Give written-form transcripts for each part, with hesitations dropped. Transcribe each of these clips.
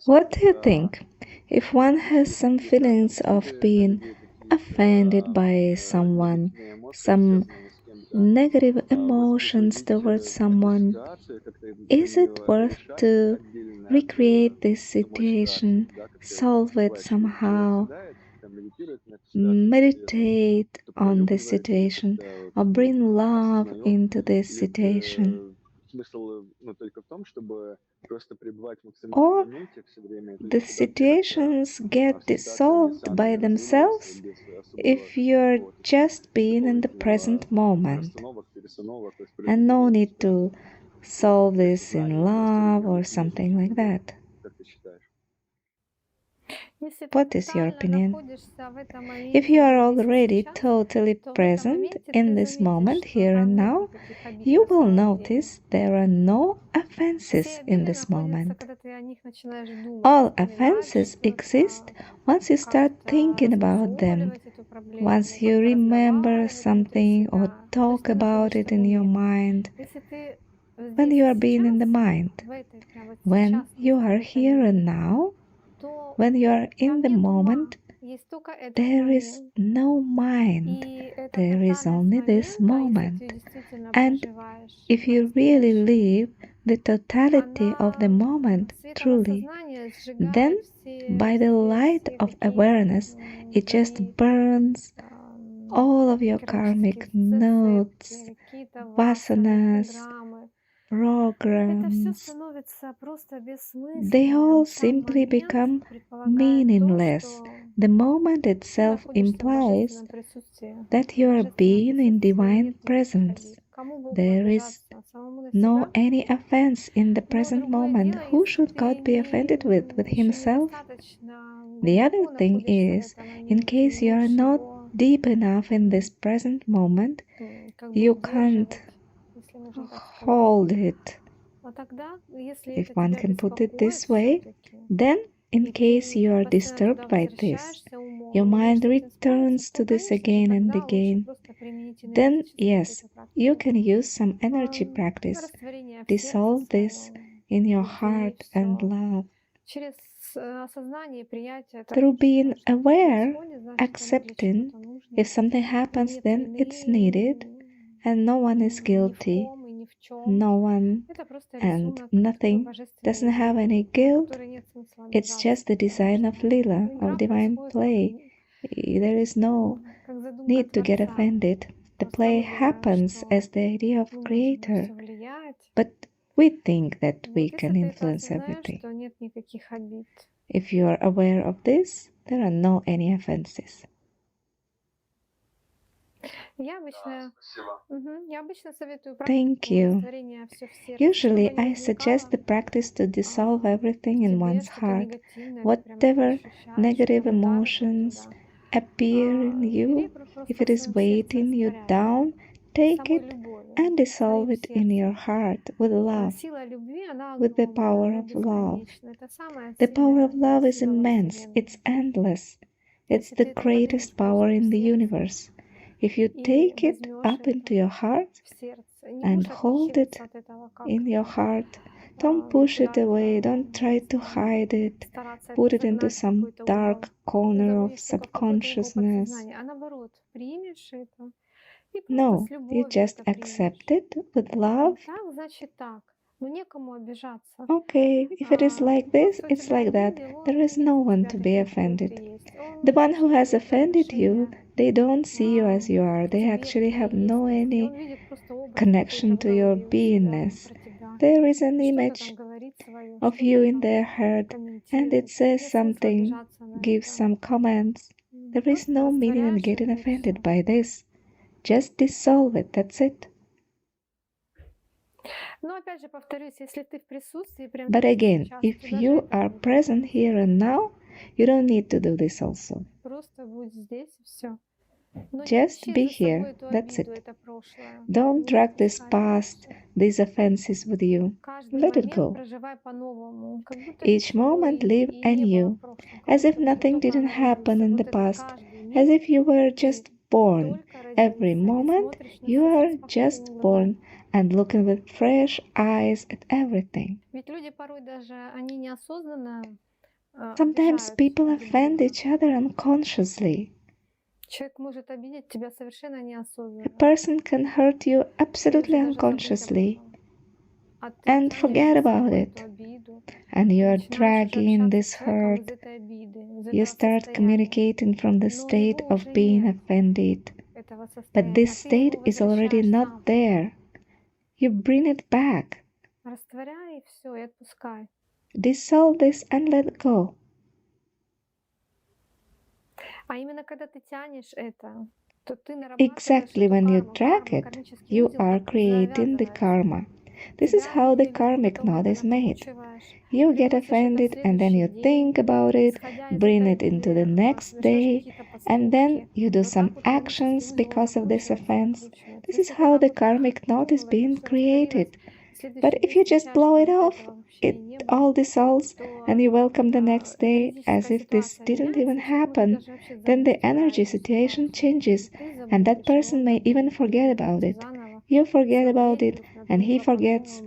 What do you think? If one has some feelings of being offended by someone, some negative emotions towards someone, is it worth to recreate this situation, solve it somehow, meditate on this situation, or bring love into this situation? Or the situations get dissolved by themselves if you're just being in the present moment, and no need to solve this in love or something like that. What is your opinion? If you are already totally present in this moment, here and now, you will notice there are no offenses in this moment. All offenses exist once you start thinking about them, once you remember something or talk about it in your mind, when you are being in the mind. When you are here and now, when you are in the moment, there is no mind, there is only this moment. And if you really live the totality of the moment truly, then by the light of awareness, it just burns all of your karmic notes, vasanas, programs. They all simply become meaningless. The moment itself implies that you are being in divine presence. There is no any offense in the present moment. Who should God be offended with? With himself? The other thing is, in case you are not deep enough in this present moment, you can't hold it, if one can put it this way, then in case you are disturbed by this, your mind returns to this again and again, then yes, you can use some energy practice, dissolve this in your heart and love. Through being aware, accepting, if something happens, then it's needed, and no one is guilty. No one and nothing doesn't have any guilt. It's just the design of Lila, of divine play. There is no need to get offended. The play happens as the idea of creator, but we think that we can influence everything. If you are aware of this, there are no any offenses. Thank you. Usually I suggest the practice to dissolve everything in one's heart. Whatever negative emotions appear in you, if it is weighting you down, take it and dissolve it in your heart with love, with the power of love. The power of love is immense, it's endless. It's the greatest power in the universe. If you take it up into your heart and hold it in your heart, don't push it away, don't try to hide it, put it into some dark corner of subconsciousness. No, you just accept it with love. Okay, if it is like this, it's like that. There is no one to be offended. The one who has offended you, they don't see you as you are. They actually have no any connection to your beingness. There is an image of you in their head, and it says something, gives some comments. There is no meaning in getting offended by this. Just dissolve it, that's it. But again, if you are present here and now, you don't need to do this also. Just be here, that's it. Don't drag this past, these offenses with you. Let it go. Each moment live anew, as if nothing didn't happen in the past, as if you were just born, every moment you are just born and looking with fresh eyes at everything. Sometimes people offend each other unconsciously. A person can hurt you absolutely unconsciously and forget about it. And you are dragging this hurt. You start communicating from the state of being offended. But this state is already not there. You bring it back. Dissolve this and let go. Exactly when you drag it, you are creating the karma. This is how the karmic knot is made. You get offended and then you think about it, bring it into the next day, and then you do some actions because of this offense. This is how the karmic knot is being created. But if you just blow it off, it all dissolves and you welcome the next day as if this didn't even happen, then the energy situation changes and that person may even forget about it. You forget about it and he forgets,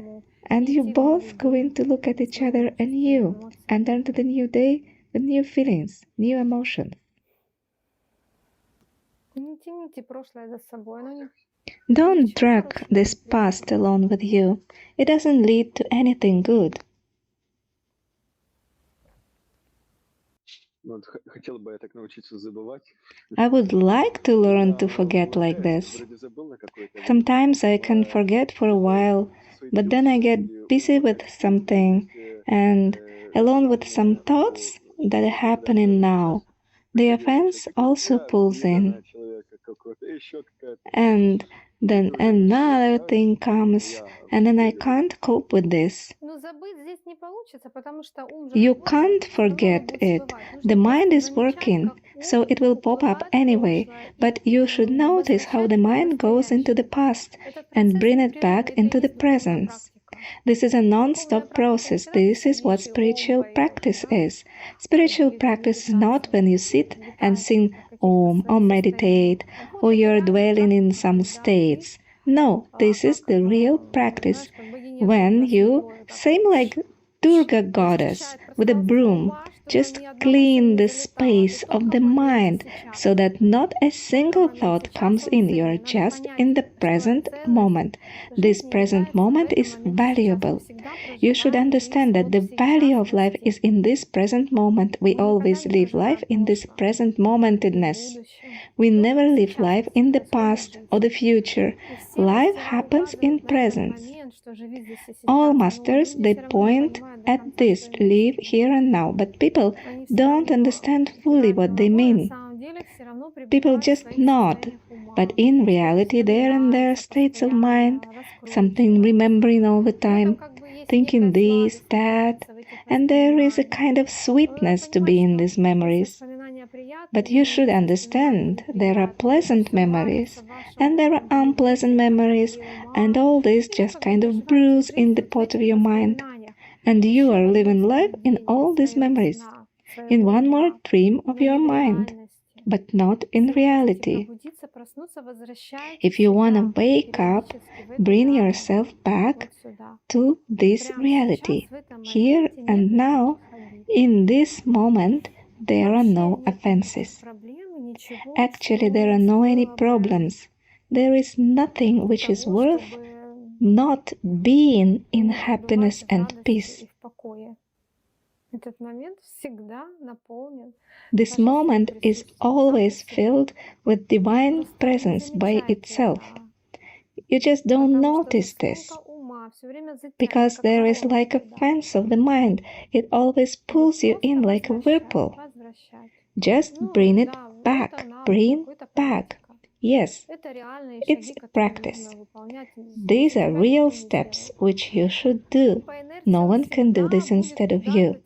and you both go in to look at each other anew and enter the new day with new feelings, new emotions. Don't drag this past along with you. It doesn't lead to anything good. I would like to learn to forget like this. Sometimes I can forget for a while, but then I get busy with something and along with some thoughts that are happening now. The offense also pulls in. And then another thing comes, and then I can't cope with this. You can't forget it. The mind is working, so it will pop up anyway, but you should notice how the mind goes into the past and bring it back into the present. This is a non-stop process. This is what spiritual practice is. Spiritual practice is not when you sit and sing Om or meditate or you're dwelling in some states. No, this is the real practice. When you, same like Durga goddess with a broom, just clean the space of the mind so that not a single thought comes in. You're just in the present moment. This present moment is valuable. You should understand that the value of life is in this present moment. We always live life in this present momentedness. We never live life in the past or the future. Life happens in presence. All masters, they point at this, live here and now, but people don't understand fully what they mean. People just nod, but in reality they're in their states of mind, something remembering all the time, thinking this, that, and there is a kind of sweetness to be in these memories. But you should understand there are pleasant memories and there are unpleasant memories, and all this just kind of brews in the pot of your mind. And you are living life in all these memories, in one more dream of your mind, but not in reality. If you want to wake up, bring yourself back to this reality. Here and now, in this moment, there are no offenses. Actually, there are no any problems. There is nothing which is worth not being in happiness and peace. This moment is always filled with divine presence by itself. You just don't notice this, because there is like a fence of the mind. It always pulls you in like a whirlpool. Just bring it back, bring back. Yes, it's a practice. These are real steps which you should do. No one can do this instead of you.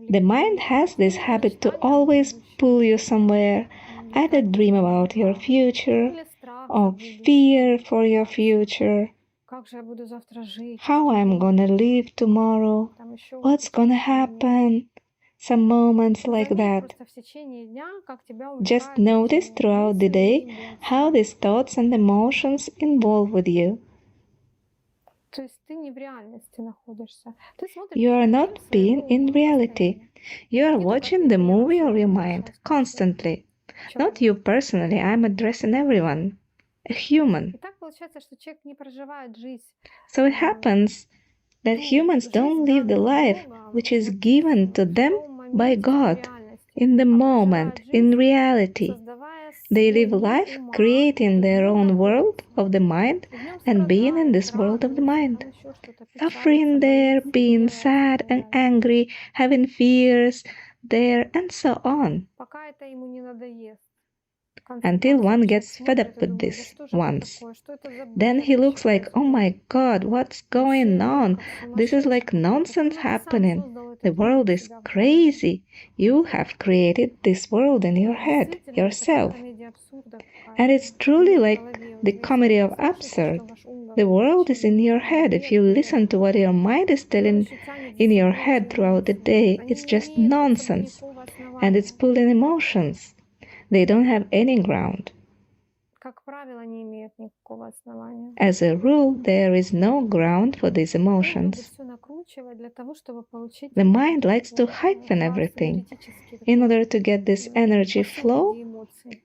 The mind has this habit to always pull you somewhere, either dream about your future or fear for your future. How I'm gonna live tomorrow? What's gonna happen? some moments like that. Just notice throughout the day how these thoughts and emotions involve with you. You are not being in reality. You are watching the movie of your mind constantly. Not you personally, I'm addressing everyone. A human. So it happens that humans don't live the life which is given to them by God in the moment, in reality. They live life creating their own world of the mind and being in this world of the mind. Suffering there, being sad and angry, having fears there, and so on. Until one gets fed up with this once. Then he looks like, oh my God, what's going on? This is like nonsense happening. The world is crazy. You have created this world in your head, yourself. And it's truly like the comedy of absurd. The world is in your head. If you listen to what your mind is telling in your head throughout the day, it's just nonsense. And it's pulling emotions. They don't have any ground. As a rule, there is no ground for these emotions. The mind likes to heighten everything in order to get this energy flow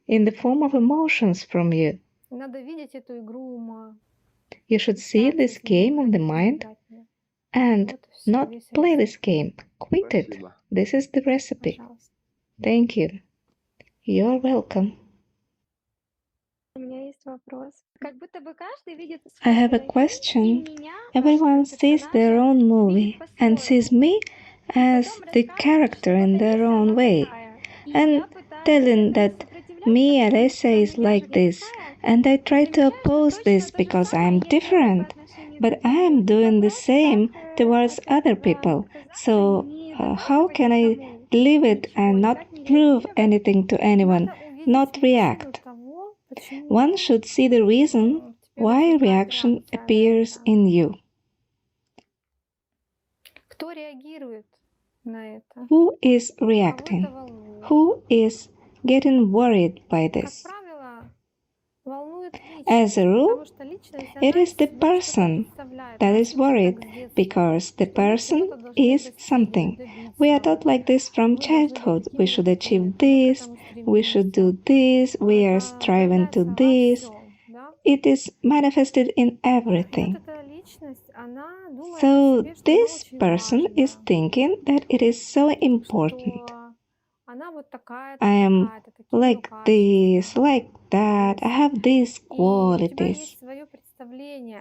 in the form of emotions from you. You should see this game of the mind and not play this game. Quit it. This is the recipe. Thank you. You're welcome. I have a question. Everyone sees their own movie and sees me as the character in their own way, and telling that me, Alessia, is like this, and I try to oppose this because I am different, but I am doing the same towards other people. So how can I live it and not prove anything to anyone, not react? One should see the reason why reaction appears in you. Who is reacting? Who is getting worried by this? As a rule, it is the person that is worried because the person is something. We are taught like this from childhood. We should achieve this, we should do this, we are striving to this. It is manifested in everything. So this person is thinking that it is so important. I am like this, like that, I have these qualities.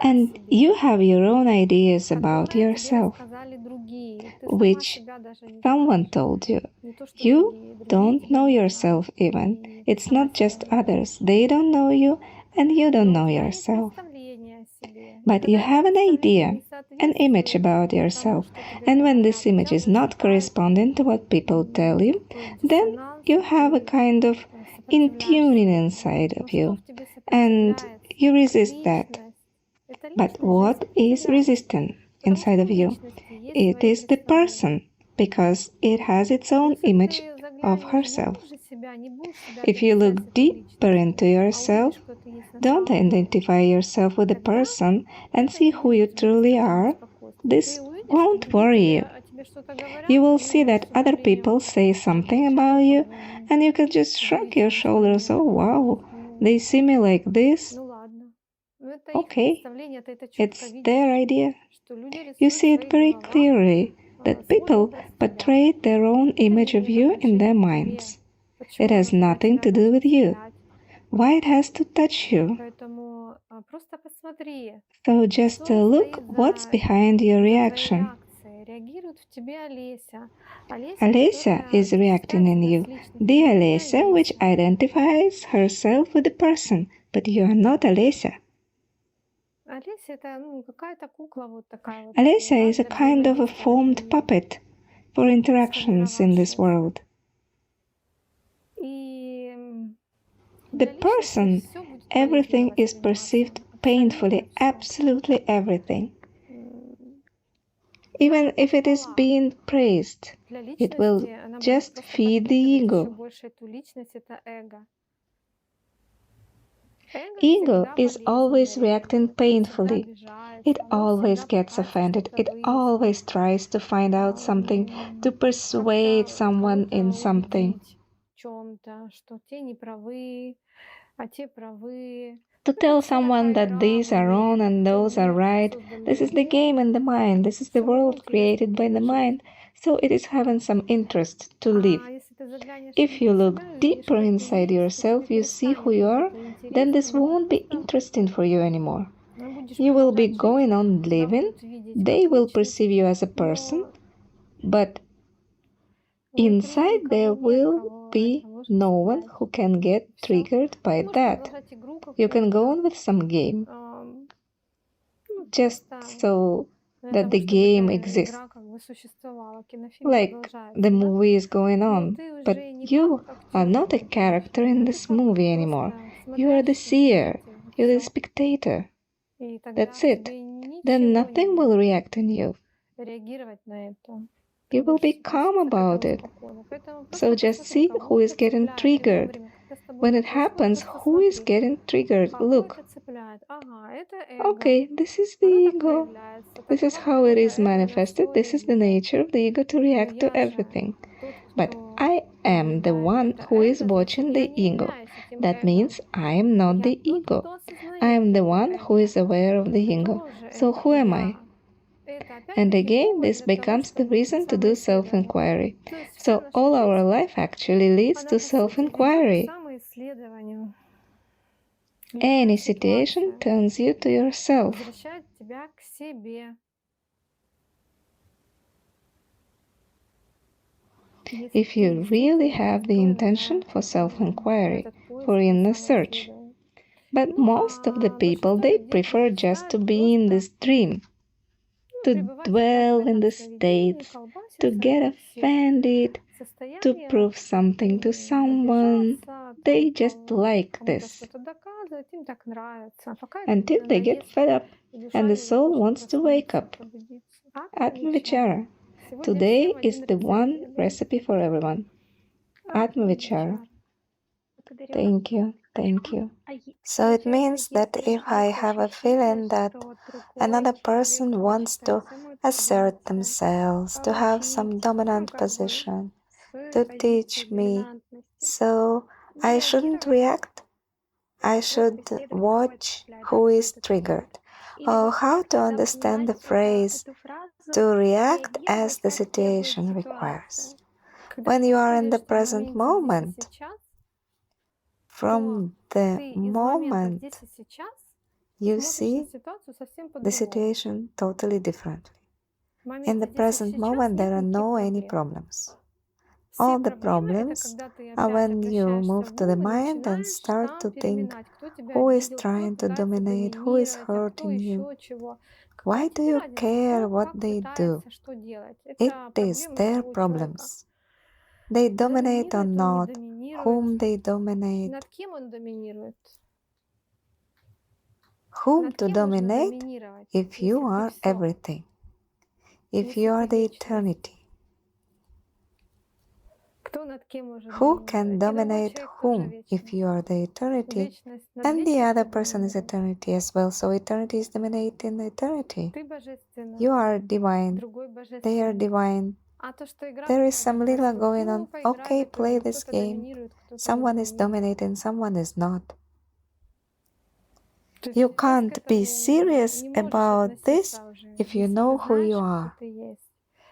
And you have your own ideas about yourself, which someone told you. You don't know yourself even. It's not just others. They don't know you and you don't know yourself. But you have an idea, an image about yourself, and when this image is not corresponding to what people tell you, then you have a kind of in-tuning inside of you, and you resist that. But what is resistant inside of you? It is the person, because it has its own image of herself. If you look deeper into yourself, don't identify yourself with the person and see who you truly are, this won't worry you. You will see that other people say something about you and you can just shrug your shoulders. Oh wow, they see me like this. Okay, it's their idea. You see it very clearly that people portray their own image of you in their minds. It has nothing to do with you. Why it has to touch you? So just look what's behind your reaction. Alessia is reacting in you. The Alessia which identifies herself with the person, but you are not Alessia. Alessia is a kind of a formed puppet for interactions in this world. The person, everything is perceived painfully, absolutely everything. Even if it is being praised, it will just feed the ego. Ego is always reacting painfully. It always gets offended. It always tries to find out something, to persuade someone in something. To tell someone that these are wrong and those are right. This is the game in the mind. This is the world created by the mind. So it is having some interest to live. If you look deeper inside yourself, you see who you are, then this won't be interesting for you anymore. You will be going on living, they will perceive you as a person, but inside there will be no one who can get triggered by that. You can go on with some game, just so that the game exists. Like the movie is going on, but you are not a character in this movie anymore. You are the seer, you're the spectator. That's it. Then nothing will react in you. You will be calm about it. So just see who is getting triggered. When it happens, who is getting triggered? Look. Okay, this is the ego. This is how it is manifested. This is the nature of the ego to react to everything. But I am the one who is watching the ego. That means I am not the ego. I am the one who is aware of the ego. So who am I? And again, this becomes the reason to do self-inquiry. So all our life actually leads to self-inquiry. Any situation turns you to yourself. If you really have the intention for self-inquiry, for inner search. But most of the people, they prefer just to be in this dream, to dwell in the states, to get offended, to prove something to someone. They just like this. Until they get fed up and the soul wants to wake up. Atma Vichara. Today is the one recipe for everyone. Atma Vichara. Thank you. Thank you. So it means that if I have a feeling that another person wants to assert themselves, to have some dominant position, to teach me, so I shouldn't react. I should watch who is triggered, or how to understand the phrase to react as the situation requires. When you are in the present moment, from the moment you see the situation totally differently. In the present moment, there are no any problems. All the problems are when you move to the mind and start to think who is trying to dominate, who is hurting you. Why do you care what they do? It is their problems. They dominate or not, whom they dominate, whom to dominate if you are everything, if you are the eternity. Who can dominate whom if you are the eternity and the other person is eternity as well? So eternity is dominating eternity. You are divine, they are divine. There is some lila going on. Okay, play this game. Someone is dominating, someone is not. You can't be serious about this if you know who you are.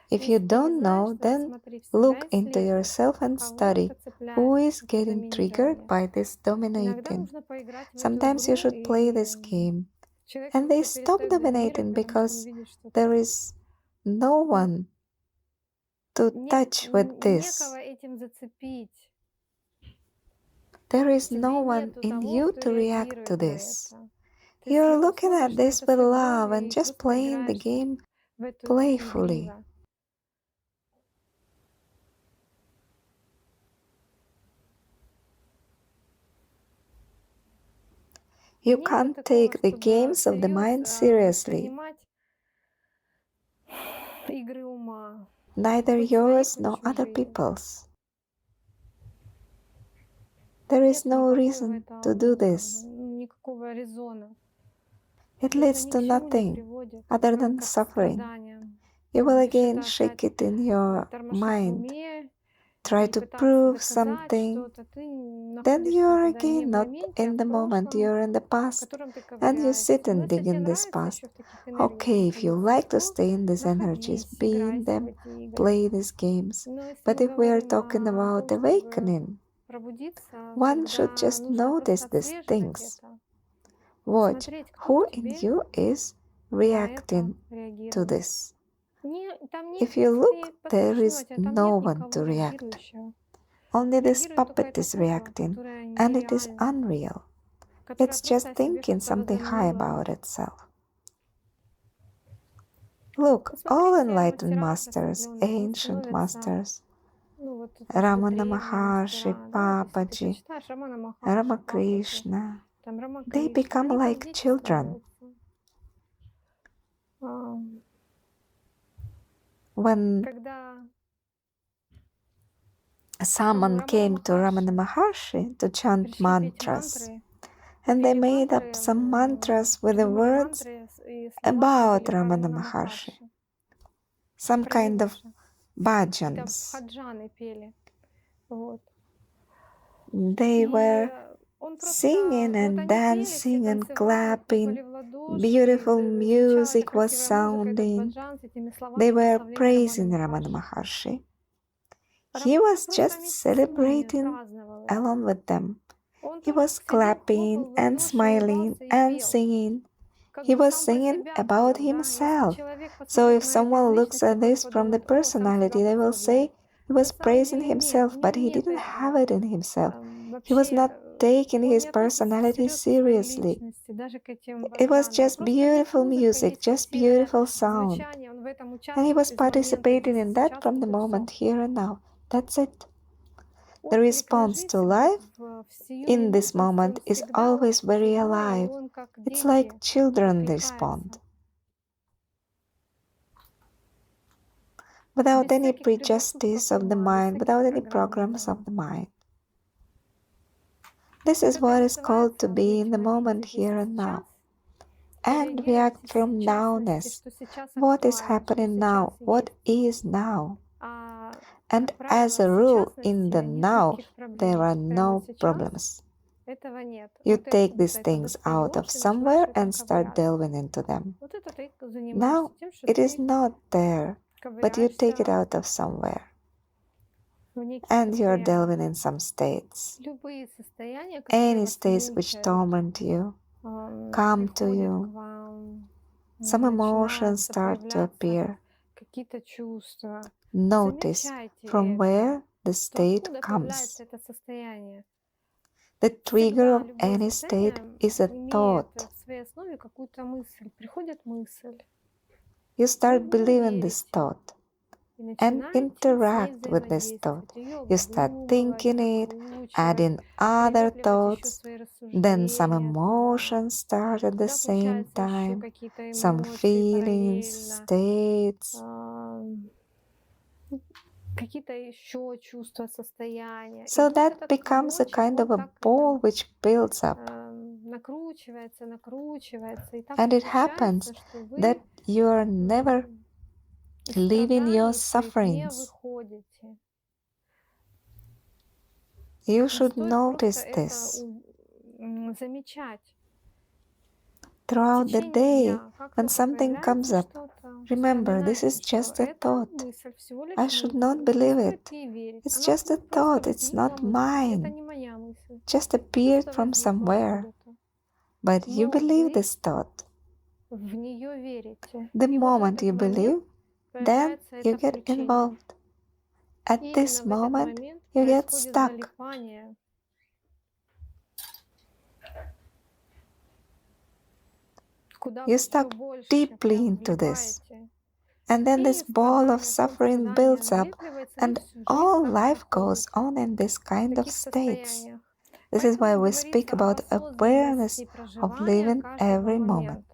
If you don't know, then look into yourself and study who is getting triggered by this dominating. Sometimes you should play this game and they stop dominating because there is no one to touch with this. There is no one in you to react to this. You're looking at this with love and just playing the game playfully. You can't take the games of the mind seriously. neither yours nor other people's. There is no reason to do this. It leads to nothing other than suffering. You will again shake it in your mind, try to prove something, then you are again not in the moment, you're in the past, and you sit and dig in this past. Okay, if you like to stay in these energies, be in them, play these games. But if we are talking about awakening, one should just notice these things. Watch who in you is reacting to this. If you look, there is no one to react. Only this puppet is reacting, and it is unreal. It's just thinking something high about itself. Look, all enlightened masters, ancient masters, Ramana Maharshi, Papaji, Ramakrishna, they become like children. When someone came to Ramana Maharshi to chant mantras, and they made up some mantras with the words about Ramana Maharshi, some kind of bhajans. They were singing and dancing and clapping, beautiful music was sounding, they were praising Ramana Maharshi. He was just celebrating along with them. He was clapping and smiling and singing. He was singing about himself. So if someone looks at this from the personality, they will say he was praising himself, but he didn't have it in himself. He was not taking his personality seriously. It was just beautiful music, just beautiful sound. And he was participating in that from the moment here and now. That's it. The response to life in this moment is always very alive. It's like children respond. Without any prejudice of the mind, without any programs of the mind. This is what is called to be in the moment here and now. And react from nowness. What is happening now? What is now? And as a rule, in the now, there are no problems. You take these things out of somewhere and start delving into them. Now, it is not there, but you take it out of somewhere. And you're delving in some states. Any states which torment you, come to you. Some emotions start to appear. Notice from where the state comes. The trigger of any state is a thought. You start believing this thought and interact with this thought. You start thinking it, adding other thoughts, then some emotions start at the same time, some feelings, states. So that becomes a kind of a ball which builds up. And it happens that you are never leaving your sufferings. You should notice this. Throughout the day, when something comes up, remember, this is just a thought. I should not believe it. It's just a thought, it's not mine. Just appeared from somewhere. But you believe this thought. The moment you believe, then you get involved. At this moment, you get stuck. You stuck deeply into this. And then this ball of suffering builds up, and all life goes on in this kind of states. This is why we speak about awareness of living every moment.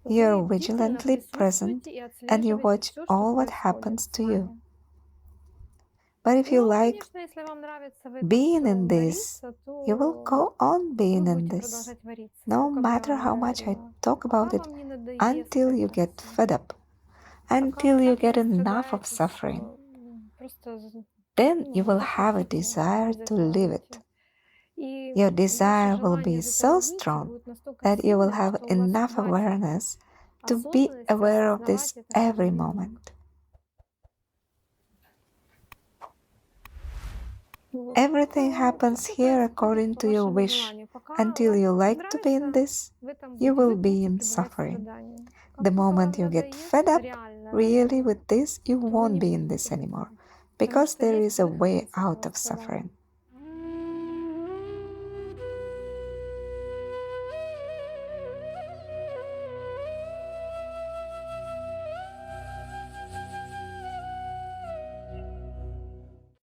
You're vigilantly present and you watch all what happens to you. But if you like being in this, you will go on being in this, no matter how much I talk about it, until you get fed up, until you get enough of suffering. Then you will have a desire to live it. Your desire will be so strong that you will have enough awareness to be aware of this every moment. Everything happens here according to your wish. Until you like to be in this, you will be in suffering. The moment you get fed up really with this, you won't be in this anymore, because there is a way out of suffering.